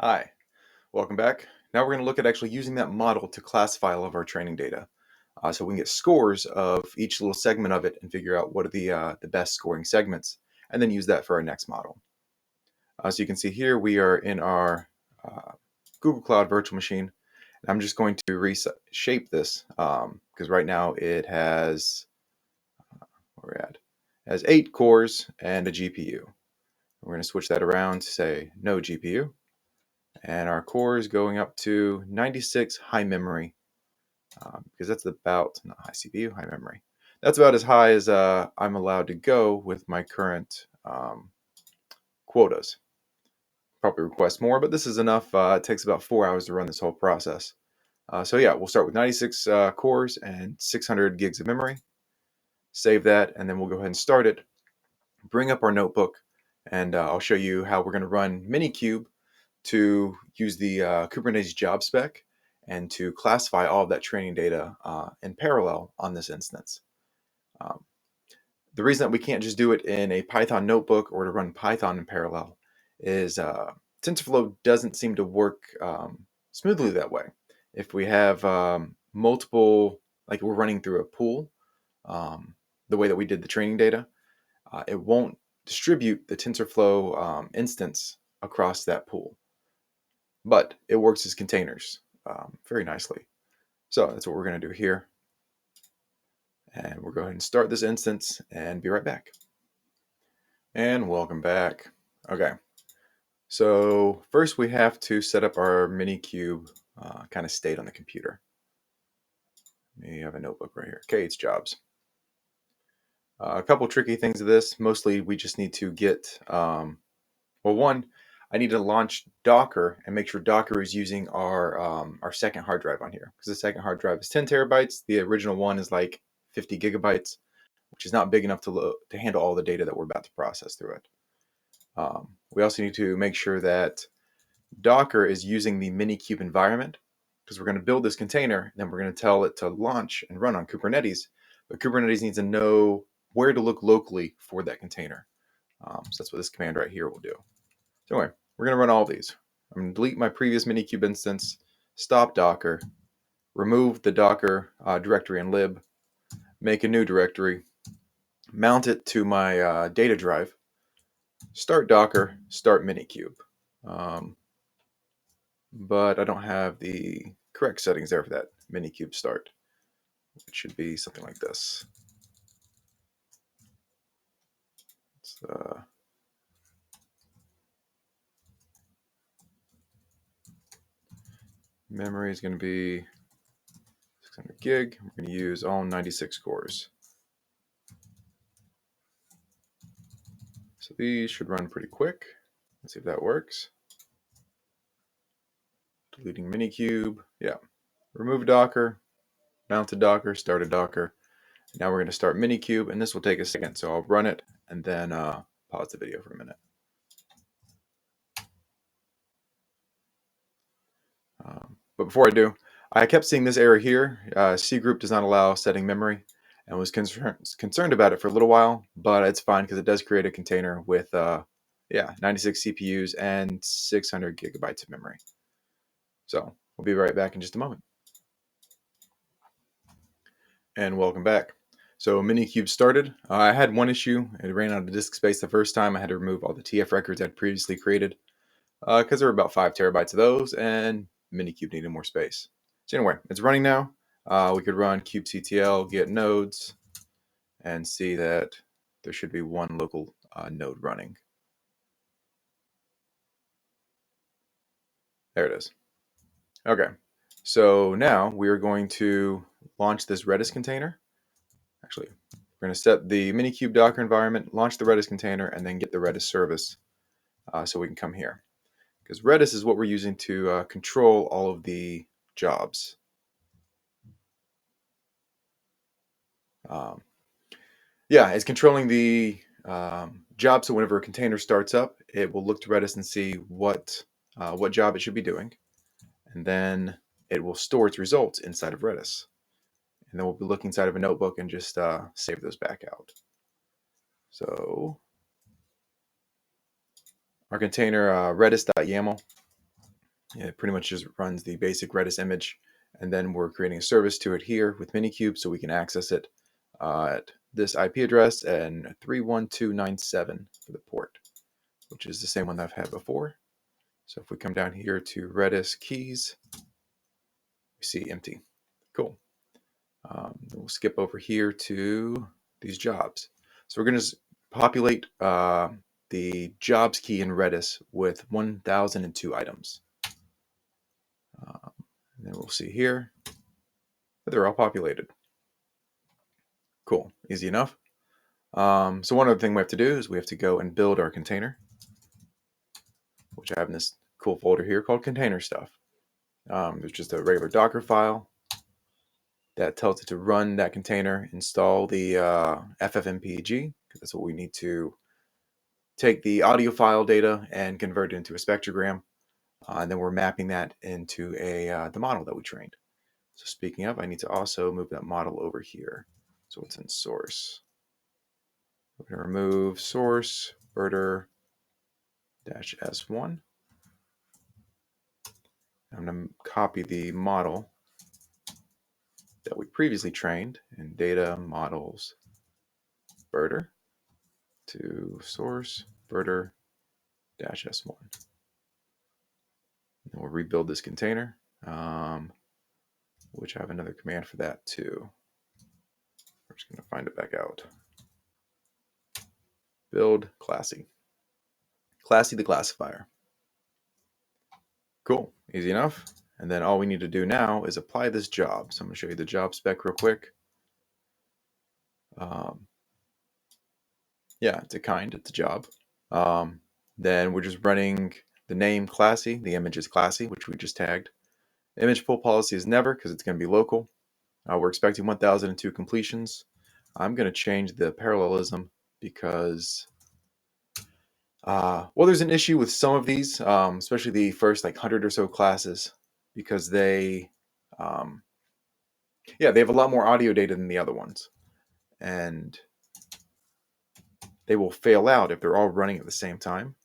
Hi, welcome back. Now we're going to look at actually using that model to classify all of our training data. So we can get scores of each little segment of it and figure out what are the best scoring segments, and then use that for our next model. So you can see here we are in our Google Cloud virtual machine. And I'm just going to reshape this because right now it has, where we're at, it has 8 cores and a GPU. We're going to switch that around to say no GPU. And our core is going up to 96 high memory because that's about, not high CPU, high memory. That's about as high as I'm allowed to go with my current quotas. Probably request more, but this is enough. It takes about 4 hours to run this whole process. So yeah, we'll start with 96 cores and 600 gigs of memory. Save that, and then we'll go ahead and start it. Bring up our notebook, and I'll show you how we're going to run Minikube to use the Kubernetes job spec and to classify all of that training data in parallel on this instance. The reason that we can't just do it in a Python notebook or to run Python in parallel is TensorFlow doesn't seem to work smoothly that way. If we have multiple, like we're running through a pool, the way that we did the training data, it won't distribute the TensorFlow instance across that pool. But it works as containers very nicely. So that's what we're going to do here. And we'll go ahead and start this instance and be right back. And welcome back. Okay, so first we have to set up our Minikube kind of state on the computer. We have a notebook right here, K8s jobs. A couple tricky things of this. Mostly we just need to get, well, one, I need to launch Docker and make sure Docker is using our second hard drive on here, because the second hard drive is 10 terabytes. The original one is like 50 gigabytes, which is not big enough to handle all the data that we're about to process through it. We also need to make sure that Docker is using the Minikube environment, because we're going to build this container, and then we're going to tell it to launch and run on Kubernetes. But Kubernetes needs to know where to look locally for that container. So that's what this command right here will do. So anyway, we're going to run all these. I'm going to delete my previous Minikube instance, stop Docker, remove the Docker directory in lib, make a new directory, mount it to my data drive, start Docker, start Minikube. But I don't have the correct settings there for that Minikube start. It should be something like this. Memory is going to be 600 gig. We're going to use all 96 cores. So these should run pretty quick. Let's see if that works. Deleting Minikube. Yeah. Remove Docker, mounted Docker, started Docker. Now we're going to start Minikube, and this will take a second. So I'll run it and then pause the video for a minute. But before I do, I kept seeing this error here. C group does not allow setting memory, and was concerned about it for a little while, but it's fine because it does create a container with 96 CPUs and 600 gigabytes of memory. So we'll be right back in just a moment. And welcome back. So Minikube started. I had one issue. It ran out of disk space the first time. I had to remove all the TF records I'd previously created because there were about 5 terabytes of those, and Minikube needed more space. So anyway, it's running now. We could run kubectl get nodes and see that there should be one local node running. There it is. Okay, so now we are going to launch this Redis container. Actually, we're going to set the Minikube Docker environment, launch the Redis container, and then get the Redis service so we can come here. Because Redis is what we're using to control all of the jobs. It's controlling the job. So whenever a container starts up, it will look to Redis and see what job it should be doing, and then it will store its results inside of Redis. And then we'll be looking inside of a notebook and just save those back out. So our container redis.yaml, It pretty much just runs the basic Redis image, and then we're creating a service to it here with Minikube so we can access it at this IP address and 31297 for the port, which is the same one that I've had before. So if we come down here to Redis keys, we see empty. Cool. We'll skip over here to these jobs. So we're going to populate the jobs key in Redis with 1002 items. And then we'll see here that they're all populated. Cool, easy enough. So one other thing we have to do is we have to go and build our container, which I have in this cool folder here called container stuff. There's just a regular Docker file that tells it to run that container, install the FFmpeg, because that's what we need to take the audio file data and convert it into a spectrogram. And then we're mapping that into the model that we trained. So speaking of, I need to also move that model over here. So it's in source. We're going to remove source birder -s1. I'm going to copy the model that we previously trained in data models birder to source birder -s1. And we'll rebuild this container, which I have another command for that too. We're just going to find it back out. Build Classy. Classy the classifier. Cool, easy enough. And then all we need to do now is apply this job. So I'm going to show you the job spec real quick. Yeah, it's a job. Then we're just running the name Classy, the image is Classy, which we just tagged. Image pull policy is never, because it's going to be local. We're expecting 1002 completions. I'm going to change the parallelism because well, there's an issue with some of these, especially the first 100 or so classes, because they have a lot more audio data than the other ones, and they will fail out if they're all running at the same time.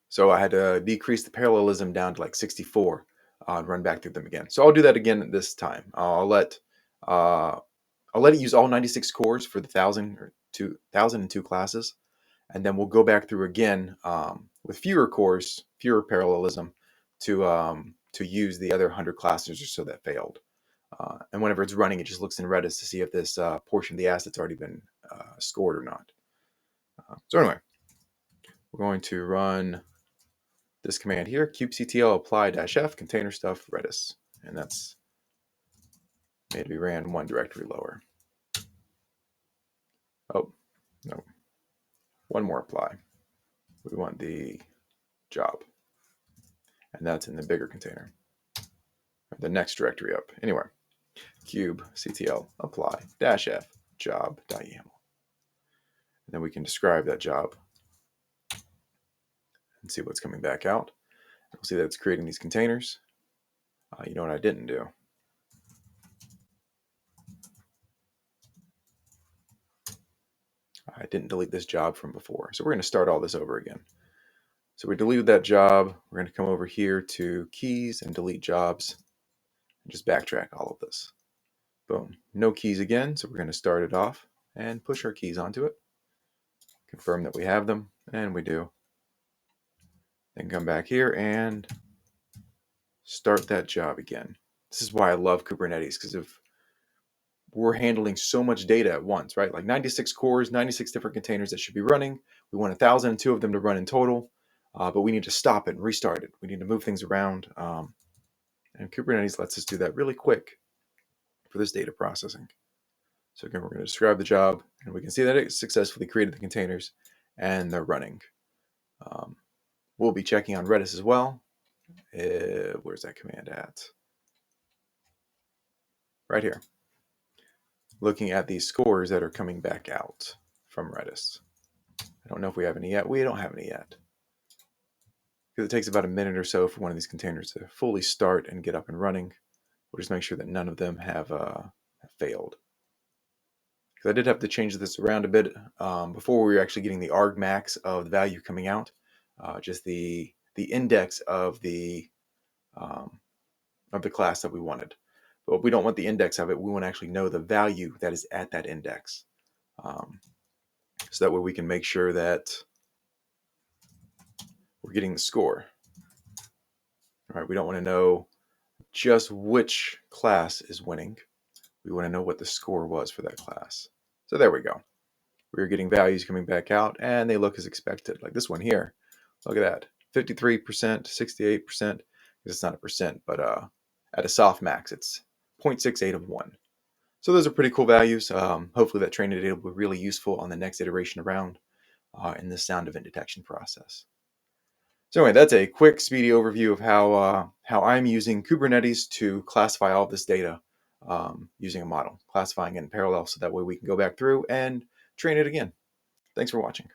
So I had to decrease the parallelism down to 64 and run back through them again. So I'll do that again this time. I'll let it use all 96 cores for the 1002 classes, and then we'll go back through again with fewer cores, fewer parallelism to use the other 100 classes or so that failed. And whenever it's running, it just looks in Redis to see if this portion of the asset's already been scored or not. So anyway, we're going to run this command here, kubectl apply -f container stuff Redis, and that's made to be ran one directory lower. Oh, no. One more apply. We want the job, and that's in the bigger container, the next directory up. Anyway, kubectl apply -f job.yaml. And then we can describe that job and see what's coming back out. We'll see that it's creating these containers. You know what I didn't do? I didn't delete this job from before. So we're going to start all this over again. So we deleted that job. We're going to come over here to keys and delete jobs and just backtrack all of this. Boom. No keys again. So we're going to start it off and push our keys onto it. Confirm that we have them, and we do. Then come back here and start that job again. This is why I love Kubernetes, because if we're handling so much data at once, right? 96 cores, 96 different containers that should be running. We want 1002 of them to run in total, but we need to stop it and restart it. We need to move things around. And Kubernetes lets us do that really quick for this data processing. So again, we're going to describe the job, and we can see that it successfully created the containers and they're running. We'll be checking on Redis as well. Where's that command at? Right here. Looking at these scores that are coming back out from Redis. I don't know if we have any yet. We don't have any yet, because it takes about a minute or so for one of these containers to fully start and get up and running. We'll just make sure that none of them have failed. Because I did have to change this around a bit before we were actually getting the argmax of the value coming out. Just the index of the class that we wanted. But we don't want the index of it. We want to actually know the value that is at that index. So that way we can make sure that we're getting the score. All right, we don't want to know just which class is winning. We want to know what the score was for that class. So there we go. We're getting values coming back out, and they look as expected. Like this one here. Look at that. 53%, 68%. It's not a percent, but at a soft max, it's 0.68 of 1. So those are pretty cool values. Hopefully that training data will be really useful on the next iteration around in the sound event detection process. So anyway, that's a quick, speedy overview of how I'm using Kubernetes to classify all of this data using a model, classifying it in parallel so that way we can go back through and train it again. Thanks for watching.